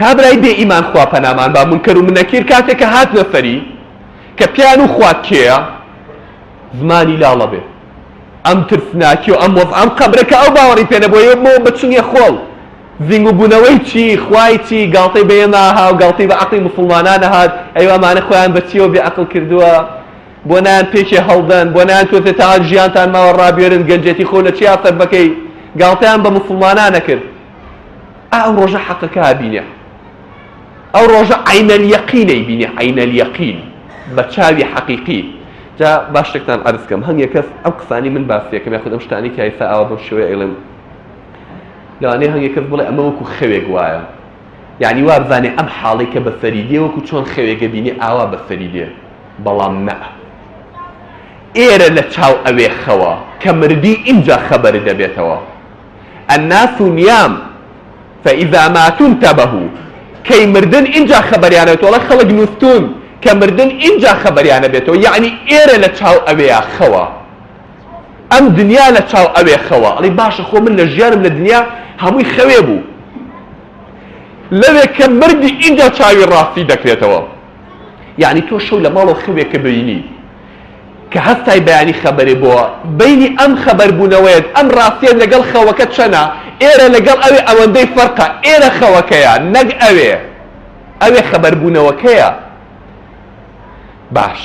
کابرای بێ ئیمان خوا پەنامان با منکەر و منەکیر کاتێککە هاتنە فەری کە پیان و خوات کێیە زمانی لاڵە بێ ئەم ترسناکی و ئەم وەز ئەم قەبرەکە ئەو باوەڕی پێ نەبووە بچنیە خۆڵ زینگ و بوونەوەی چی خوای چی گاڵتەی بەیە ناها و گاڵتەی بە عەقڵی موسڵمانان نەهات ئەیوە ئەمانە خۆیان بەچیەوە بێ عەقڵ کردووە بۆ نان پێکێ هەڵدەن بۆ نان تۆتێ تا ژیانتان ماوە ڕابێرن گەنجێتی خۆ لە چیا سەر بەکەی گاڵتەیان بە موسڵمانان نەکرد ئەو ڕۆژە حەقەکە بینێ ئەو ڕۆژە عەینەل یەقینەی بینێ عەینەل یەقین بە چاوی حەقیقی جا باش شتێکتان عەرز کەم هەنگێک کەس ئەو قسانی من باس دەکەم یاخود ئەم شتانی کە ئێستا ئاوا بەم شێوەیە ئێڵێم لەوانەیە هەنگێک کەس بڵێ ئەمە وەکو خەوێک وایە یعنی وا بزانێ ئەم حاڵی کە بە فەریدێ وەکو چۆن خەوێکە بینێ ئاوا بە فەریدێ بەڵام نە ئێرە لە چاو ئەوێ خەوە کە مردی ئینجا خەبەر دەبێتەوە الناس نيام فإذا ماتوا انتبهوا كي مردن إنجا خبريانا بيتو والله خلق نوستون كمردن إنجا خبريانا بيتو يعني إيرا لتشاو أبيا خوا أم دنيا لتشاو أبيا خوا الله باشا خو من لجيان من الدنيا هموي خويبو لذا كمردي إنجا تشاوي راسي دكريتوا يعني تو شو لمالو خوي كبيني كهستاي بياني خبري بوا بيني أم خبر بونويد أم راسيا لقل خوكت شنا إيرا لقل أوي أوندي فرقة إيرا خوكيا نق أوي خبر بونوكيا باش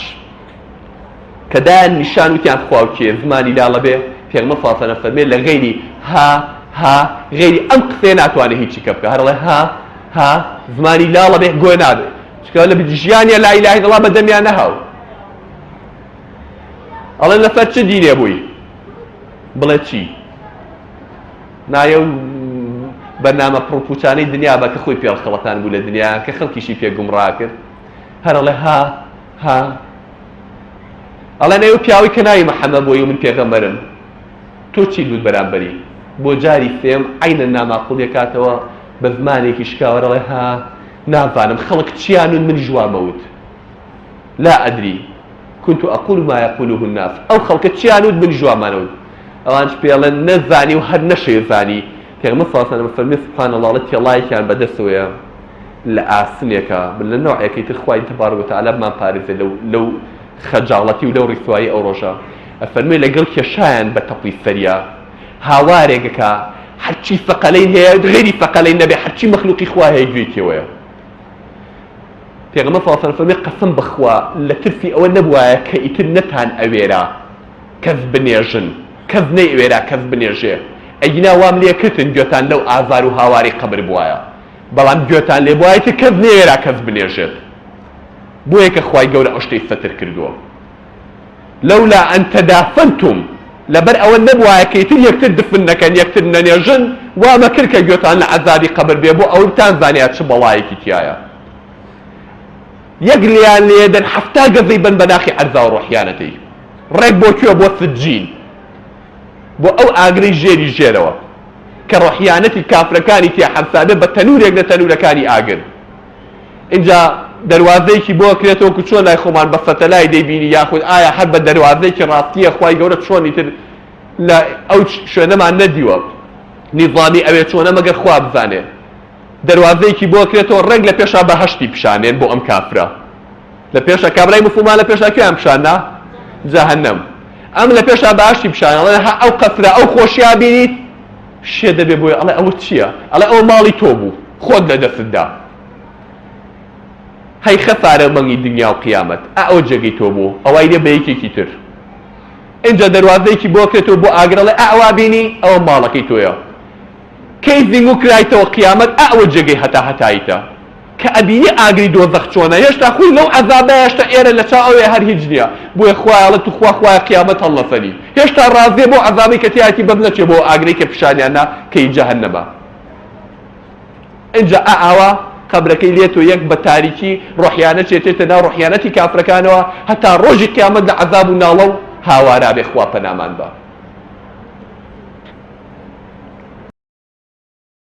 كدان نشان وتيان خواوكي زماني لالا بي في المصاصة نفرمي لغيري ها غيري أم قصينا تواني هيتشي كبكا هرالي ها زماني لالا بي قوينا بي شكرا بجياني لا إله إلا الله بدميانا هاو الله لەسەر چ دینێ بووی بڵێ چی نایە و بەرنامە پڕپوچانەی دنیا بە کە خۆی پێڵخەڵەتان بوو لە دنیا کە خەڵکیشی پێ گومڕا کرد هەرەڵێ ها ئەڵێ نەیە و پیاوی کە ناوی مەحەممەد بۆی و من پێغەمبەرم تۆ چی لوت بەرامبەری بۆ جاری فێم عینە ناماقوڵ کاتەوە بە زمانێکی شکاوەڕەڵێ نازانم خەڵک چیانون من جوامەوت لا ئەدری كنت أقول ما يقوله الناس أو خلق تشيانود من جوا مانود أوانش بيالن نزاني وهد نشي زاني في مصر أنا مفرمي سبحان الله التي الله كان بدسويا لآسنيك من النوع يكي تخوي تبارك وتعالى ما بارز لو خجالتي ولو رسواي أو رجا أفرمي لقلك شان بتقوي السريا هواريك حتى ثقلين هي غير ثقلين نبي حتى مخلوق إخوة هيجيك ويا پێغەمبەر صلی الله علیه و سلم قسم بخوا لە ترسی ئەوە نەبووایە کە ئیتر نەتان ئەوێرا کەس بنێژن کەس نەیوێرا کەس بنێژێ ئەگینا وام لێ کردن گوێتان لەو ئازار و هاواری قەبر بووایە بەڵام گوێتان لێ بووایەتە کەس نەیوێرا کەس بنێژێت بۆیە کە خوای گەورە ئەو شتەی سەتر کردووە لەولا ئەن تەدافەنتم لەبەر ئەوە نەبووایە کە ئیتر یەکتر دفن نەکەن یەکتر نەنێژن وامە کرد کە گوێتان لە عەزابی قەبر بێ بۆ ئەوە بتان زانیات چ بەڵایەکی تایە يقليان ليدن حتى قضيبا بناخي عرضا وروحيانتي ريك بو كيو بو سجين بو او اقري جيري جيروا كروحيانتي كافر كاني تي حمسابه بتنور يقنا تنور كاني اقر انجا دروازيكي بو كريتو كچون لاي خومان بفتلاي دي بيني ياخذ آية حرب دروازيكي راستية خواي قولت شون يتر لا او شو نما نديوا نظامي اوي شون نما قر خواب زاني دروازەیەکی بۆ کرێتەوە ڕێک لە پێشا بەهەشتی پیشانێن بۆ ئەم کافرە لە پێشە کابرای موسڵمان لە پێشا کوێیان پیشاننا جەهەنەم ئەم لە پێشا بەهەشتی پیشانێن ئەڵێ ئەو قەسرە ئەو خۆشییا بینیت شێ دەبێ بۆی ئەڵێ ئەوە چییە ئەڵێ ئەوە ماڵی تۆ بوو خۆت لە دەستتدا هەی خەسارە مەنگی دنیا و قیامەت ئەوە جێگەی تۆ بوو ئەوای لێ بە یەکێکی تر اینجا دەروازەیەکی بۆ کرێتەوە بۆ ئاگر ئەڵێ ئەوا بینی ئەوە ماڵەکەی تۆیە كي زينو كرايتو قيامت أعوى جيجي هتا هتايتا كأبيني أجري دوزخ شونا يشتا خوي لو عذابه يشتا إيرا لشاء هر هجنيا بو إخوة على تخوا إخوة قيامت الله سليم يشتا راضي بو عذابي كتياتي ببنتي بو أجري كبشاني أنا كي جهنم إنجا أعوى قبرك ليتو يك بتاريكي روحيانة شيتنا روحيانتي كافر كانوا حتى روج قيامت لعذاب نالو هاوارا بإخوة بنامان با